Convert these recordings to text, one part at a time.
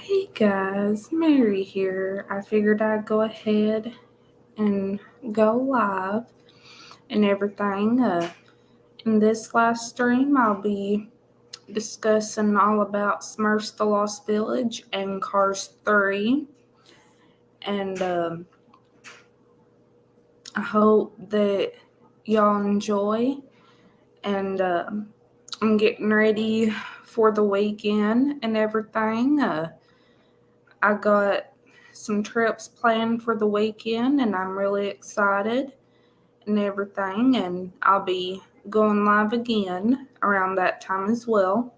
Hey guys, Mary here. I figured I'd go ahead and go live and everything. In this last stream, I'll be discussing all about Smurfs the Lost Village and Cars 3. And I hope that y'all enjoy. And I'm getting ready for the weekend and everything. I got some trips planned for the weekend and I'm really excited and everything. And I'll be going live again around that time as well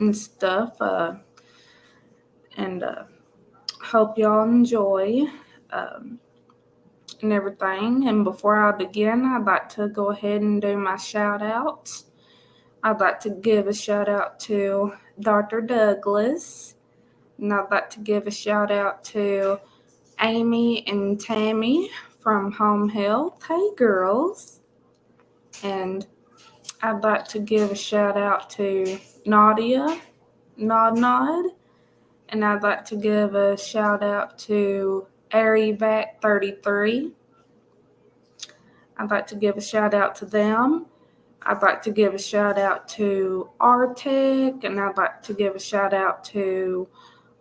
and stuff. And hope y'all enjoy and everything. And before I begin, I'd like to go ahead and do my shout outs. I'd like to give a shout out to Dr. Douglas. And I'd like to give a shout out to Amy and Tammy from Home Health. Hey, girls. And I'd like to give a shout out to Nadia, Nod. And I'd like to give a shout out to ArieVac33. I'd like to give a shout out to them. I'd like to give a shout out to Artec, and I'd like to give a shout out to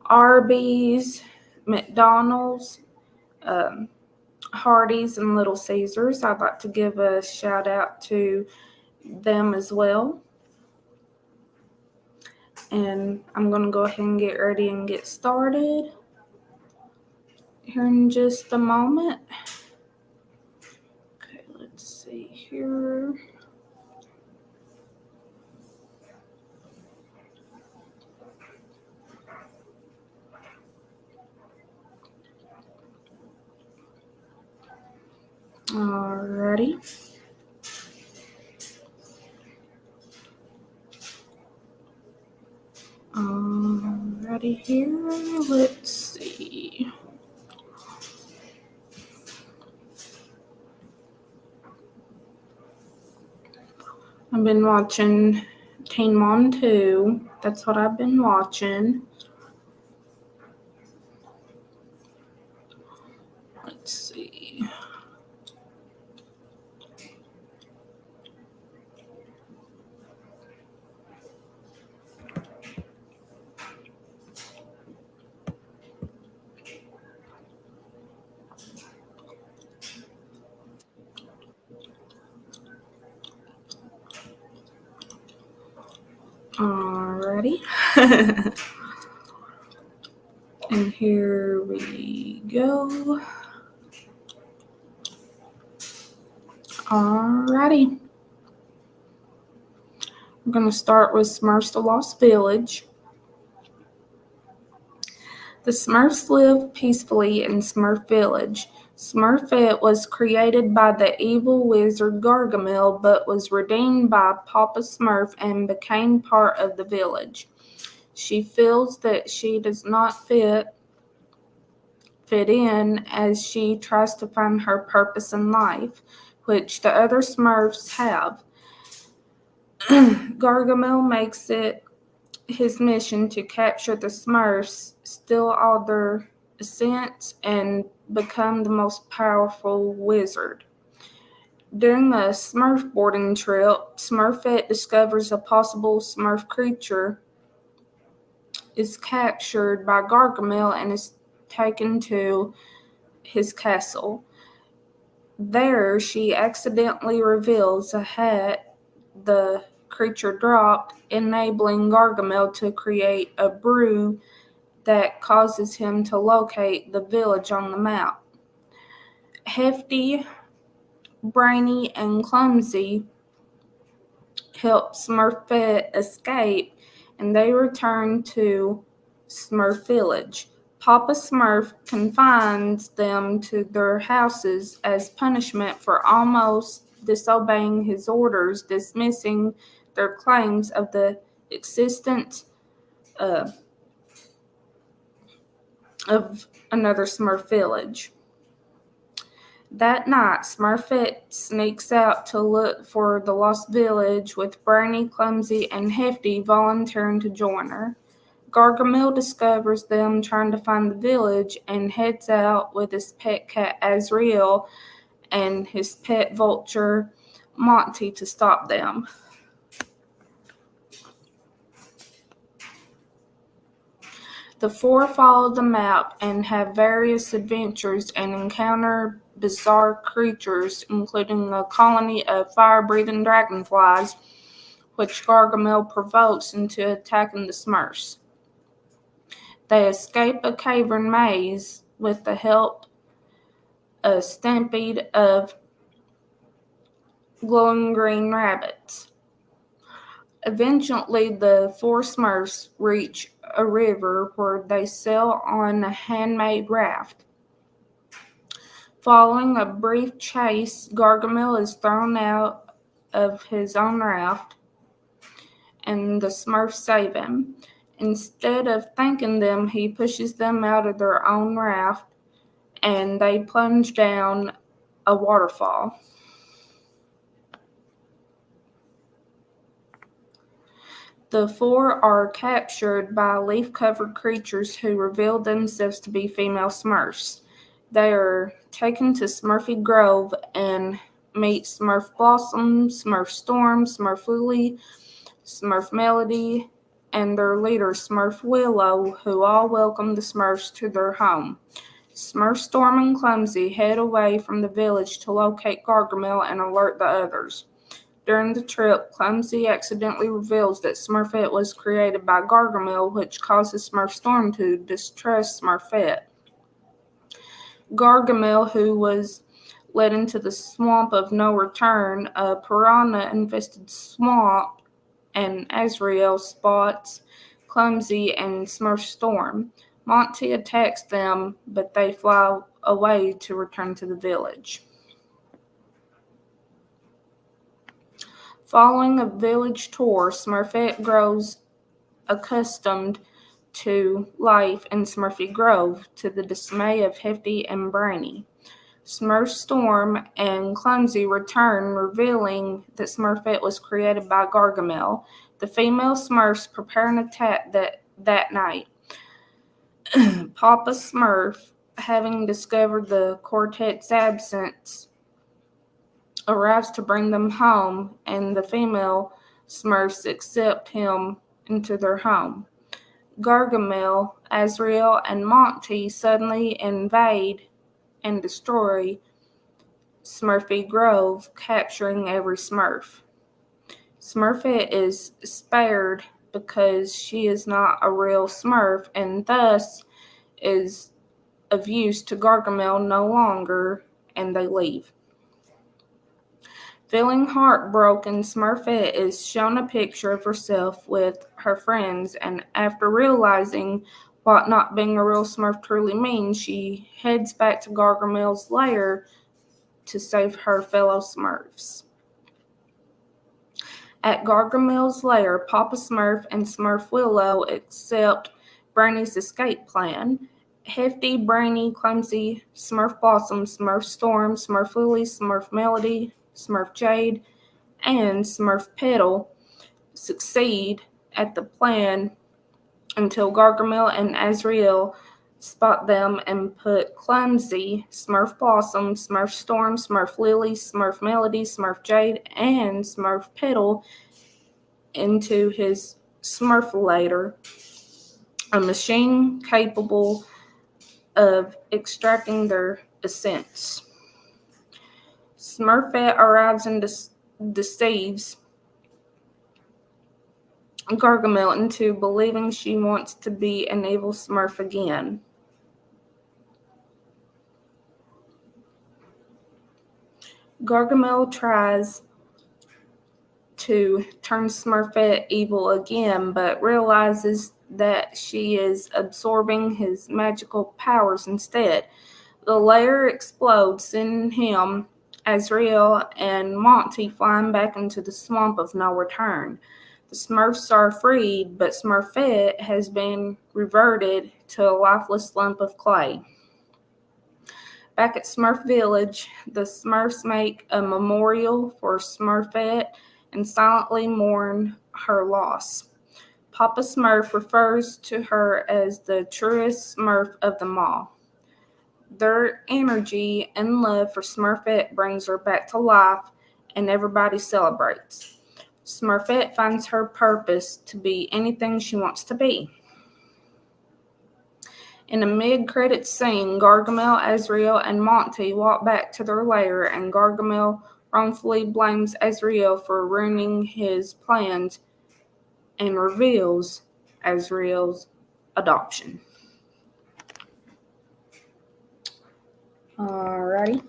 Arby's, McDonald's, Hardee's, and Little Caesars. I'd like to give a shout out to them as well. And I'm going to go ahead and get ready and get started here in just a moment. Okay, let's see here. Alrighty. Alrighty here. Let's see. I've been watching Teen Mom 2. That's what I've been watching. Let's see. Alrighty. And here we go. Alrighty. I'm going to start with Smurfs the Lost Village. The Smurfs live peacefully in Smurf Village. Smurfette was created by the evil wizard Gargamel, but was redeemed by Papa Smurf and became part of the village. She feels that she does not fit in as she tries to find her purpose in life, which the other Smurfs have. Gargamel makes it his mission to capture the Smurfs, steal all their essence, and become the most powerful wizard. During a Smurf boarding trip, Smurfette discovers a possible Smurf creature is captured by Gargamel and is taken to his castle. There, she accidentally reveals a hat the creature dropped, enabling Gargamel to create a brew that causes him to locate the village on the map. Hefty, Brainy, and Clumsy help Smurfette escape, and they return to Smurf Village. Papa Smurf confines them to their houses as punishment for almost disobeying his orders, dismissing their claims of the existence of another Smurf village. That night, Smurfette sneaks out to look for the lost village, with Brainy, Clumsy, and Hefty volunteering to join her. Gargamel discovers them trying to find the village and heads out with his pet cat Azrael and his pet vulture Monty to stop them. The four follow the map and have various adventures and encounter bizarre creatures, including a colony of fire-breathing dragonflies, which Gargamel provokes into attacking the Smurfs. They escape a cavern maze with the help of a stampede of glowing green rabbits. Eventually, the four Smurfs reach a river where they sail on a handmade raft. Following a brief chase, Gargamel is thrown out of his own raft, and the Smurfs save him. Instead of thanking them, he pushes them out of their own raft, and they plunge down a waterfall. The four are captured by leaf-covered creatures who reveal themselves to be female Smurfs. They are taken to Smurfy Grove and meet Smurf Blossom, Smurf Storm, Smurf Lily, Smurf Melody, and their leader Smurf Willow, who all welcome the Smurfs to their home. Smurf Storm and Clumsy head away from the village to locate Gargamel and alert the others. During the trip, Clumsy accidentally reveals that Smurfette was created by Gargamel, which causes Smurf Storm to distrust Smurfette. Gargamel, who was led into the swamp of no return, a piranha-infested swamp, and Azrael spots Clumsy and Smurf Storm. Monty attacks them, but they fly away to return to the village. Following a village tour, Smurfette grows accustomed to life in Smurfy Grove, to the dismay of Hefty and Brainy. Smurf Storm and Clumsy return, revealing that Smurfette was created by Gargamel. The female Smurfs prepare an attack that night. Papa Smurf, having discovered the quartet's absence, arrives to bring them home, and the female Smurfs accept him into their home. Gargamel, Azrael, and Monty suddenly invade and destroy Smurfy Grove, capturing every Smurf. Smurfette is spared because she is not a real Smurf and thus is of use to Gargamel no longer, and they leave. Feeling heartbroken, Smurfette is shown a picture of herself with her friends, and after realizing what not being a real Smurf truly means, she heads back to Gargamel's lair to save her fellow Smurfs. At Gargamel's lair, Papa Smurf and Smurf Willow accept Brainy's escape plan. Hefty, Brainy, Clumsy, Smurf Blossom, Smurf Storm, Smurf Lily, Smurf Melody, Smurf Jade, and Smurf Petal succeed at the plan until Gargamel and Azrael spot them and put Clumsy, Smurf Blossom, Smurf Storm, Smurf Lily, Smurf Melody, Smurf Jade, and Smurf Petal into his Smurfulator, a machine capable of extracting their essence. Smurfette arrives and deceives Gargamel into believing she wants to be an evil Smurf again. Gargamel tries to turn Smurfette evil again, but realizes that she is absorbing his magical powers instead. The lair explodes, sending him, Azrael, and Monty flying back into the swamp of no return. The Smurfs are freed, but Smurfette has been reverted to a lifeless lump of clay. Back at Smurf Village, the Smurfs make a memorial for Smurfette and silently mourn her loss. Papa Smurf refers to her as the truest Smurf of them all. Their energy and love for Smurfette brings her back to life, and everybody celebrates. Smurfette finds her purpose to be anything she wants to be. In a mid-credits scene, Gargamel, Azrael, and Monty walk back to their lair, and Gargamel wrongfully blames Azrael for ruining his plans and reveals Azrael's adoption. Alrighty.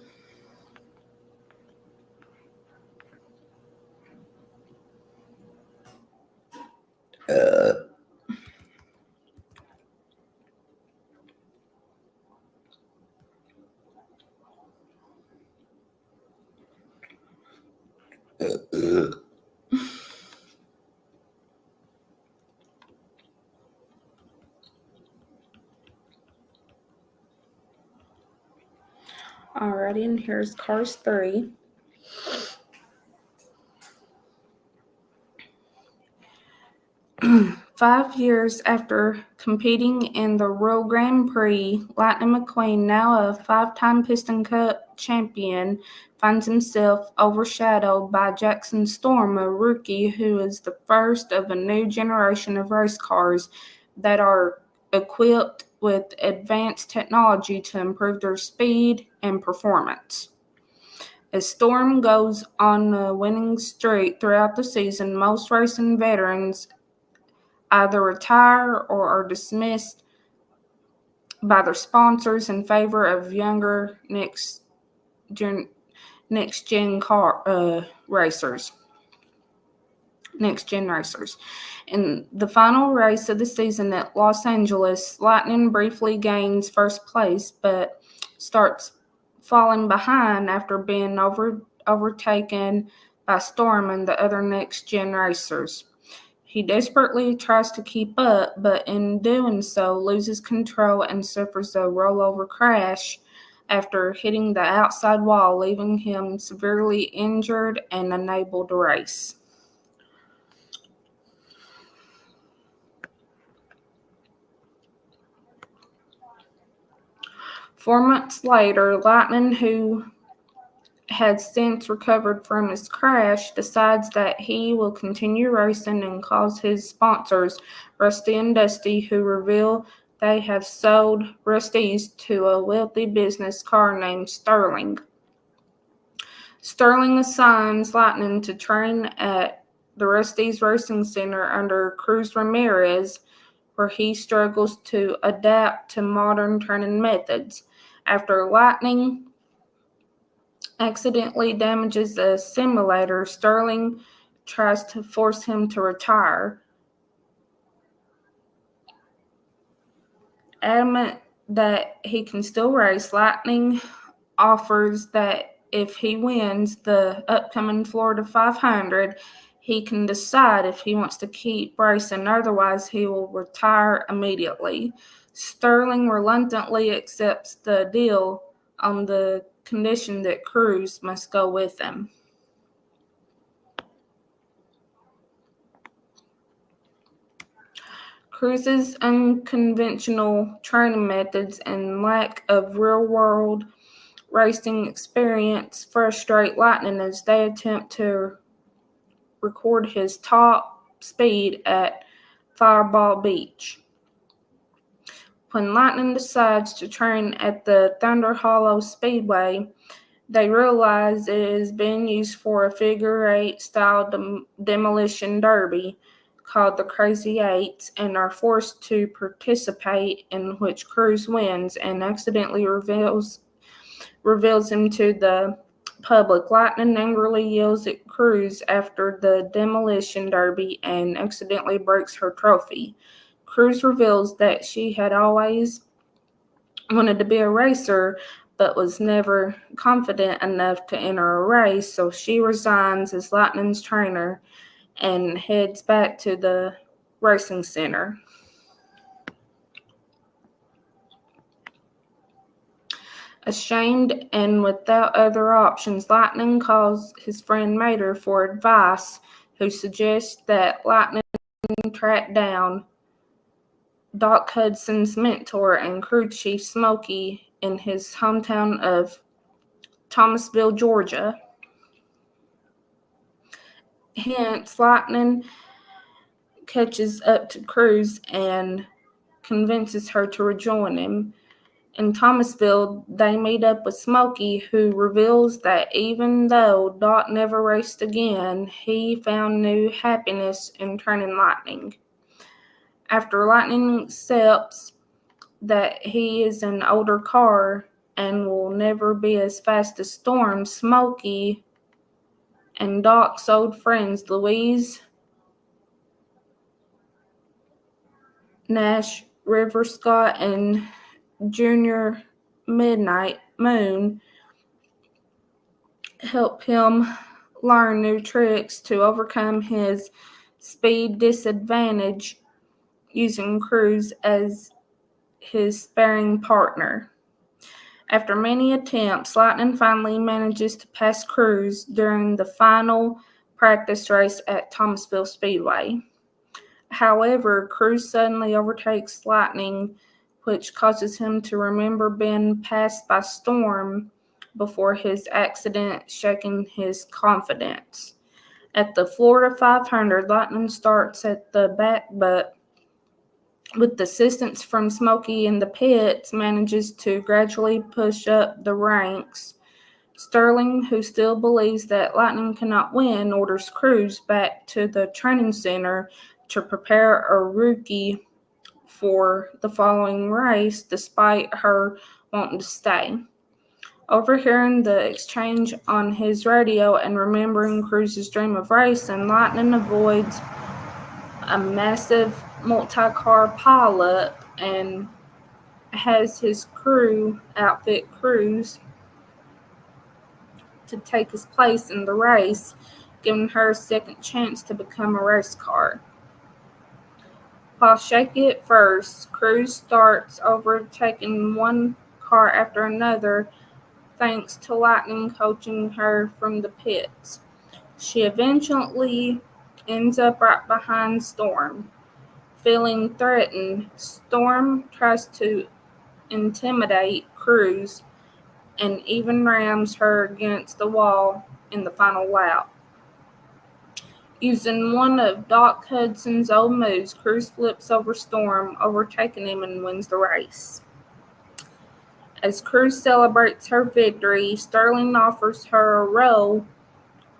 Alrighty, and here's Cars 3. Five years after competing in the Royal Grand Prix, Lightning McQueen, now a five-time Piston Cup champion, finds himself overshadowed by Jackson Storm, a rookie who is the first of a new generation of race cars that are equipped with advanced technology to improve their speed and performance. As Storm goes on a winning streak throughout the season, most racing veterans either retire or are dismissed by their sponsors in favor of younger next-gen racers. Next-gen racers. In the final race of the season at Los Angeles, Lightning briefly gains first place, but starts falling behind after being overtaken by Storm and the other next-gen racers. He desperately tries to keep up, but in doing so loses control and suffers a rollover crash after hitting the outside wall, leaving him severely injured and unable to race. Four months later, Lightning, who had since recovered from his crash, decides that he will continue racing and calls his sponsors, Rusty and Dusty, who reveal they have sold Rusty's to a wealthy business car named Sterling. Sterling assigns Lightning to train at the Rusty's Racing Center under Cruz Ramirez, where he struggles to adapt to modern training methods. After Lightning accidentally damages a simulator, Sterling tries to force him to retire. Adamant that he can still race, Lightning offers that if he wins the upcoming Florida 500, he can decide if he wants to keep racing, otherwise he will retire immediately. Sterling reluctantly accepts the deal on the condition that Cruz must go with him. Cruz's unconventional training methods and lack of real-world racing experience frustrate Lightning as they attempt to record his top speed at Fireball Beach. When Lightning decides to train at the Thunder Hollow Speedway, they realize it is being used for a figure-eight style demolition derby called the Crazy Eights, and are forced to participate, in which Cruz wins and accidentally reveals him to the public. Lightning angrily yells at Cruz after the demolition derby and accidentally breaks her trophy. Cruz reveals that she had always wanted to be a racer, but was never confident enough to enter a race, so she resigns as Lightning's trainer and heads back to the racing center. Ashamed and without other options, Lightning calls his friend Mater for advice, who suggests that Lightning Lightning tracked down Doc Hudson's mentor and crew chief Smokey in his hometown of Thomasville, Georgia. Hence, Lightning catches up to Cruz and convinces her to rejoin him. In Thomasville, they meet up with Smokey, who reveals that even though Doc never raced again, he found new happiness in turning Lightning. After Lightning accepts that he is an older car and will never be as fast as Storm, Smokey and Doc's old friends Louise, Nash, River Scott, and Junior Midnight Moon help him learn new tricks to overcome his speed disadvantage using Cruz as his sparring partner. After many attempts, Lightning finally manages to pass Cruz during the final practice race at Thomasville Speedway. However, Cruz suddenly overtakes Lightning, which causes him to remember being passed by Storm before his accident, shaking his confidence. At the Florida 500, Lightning starts at the back, but with assistance from Smokey in the pits, manages to gradually push up the ranks. Sterling, who still believes that Lightning cannot win, orders Cruz back to the training center to prepare a rookie for the following race, despite her wanting to stay. Overhearing the exchange on his radio and remembering Cruz's dream of racing, Lightning avoids a massive multi-car pileup and has his crew outfit Cruz to take his place in the race, giving her a second chance to become a race car. While shaky at first, Cruz starts overtaking one car after another thanks to Lightning coaching her from the pits. She eventually ends up right behind Storm. Feeling threatened, Storm tries to intimidate Cruz and even rams her against the wall in the final lap. Using one of Doc Hudson's old moves, Cruz flips over Storm, overtaking him and wins the race. As Cruz celebrates her victory, Sterling offers her a role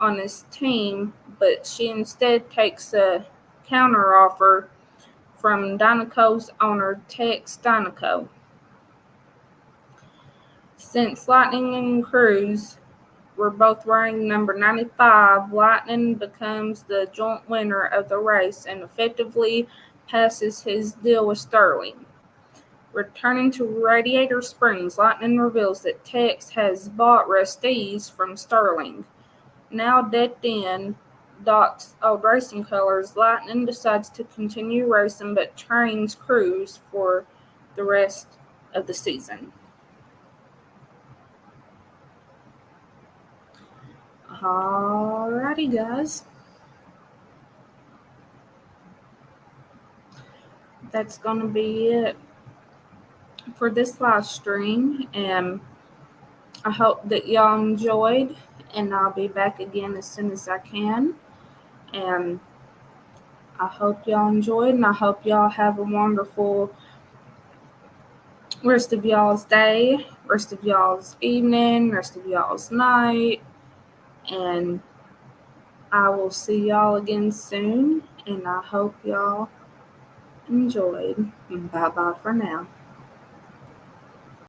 on his team, but she instead takes a counteroffer from Dynaco's owner, Tex Dynaco. Since Lightning and Cruz were both wearing number 95, Lightning becomes the joint winner of the race and effectively passes his deal with Sterling. Returning to Radiator Springs, Lightning reveals that Tex has bought Rusty's from Sterling. Now decked in Doc's old racing colors, Lightning decides to continue racing but trains Cruz for the rest of the season. Alrighty, guys. That's going to be it for this live stream. And I hope that y'all enjoyed. And I'll be back again as soon as I can. And I hope y'all enjoyed. And I hope y'all have a wonderful rest of y'all's day, rest of y'all's evening, rest of y'all's night. And I will see y'all again soon. And I hope y'all enjoyed. Bye-bye for now.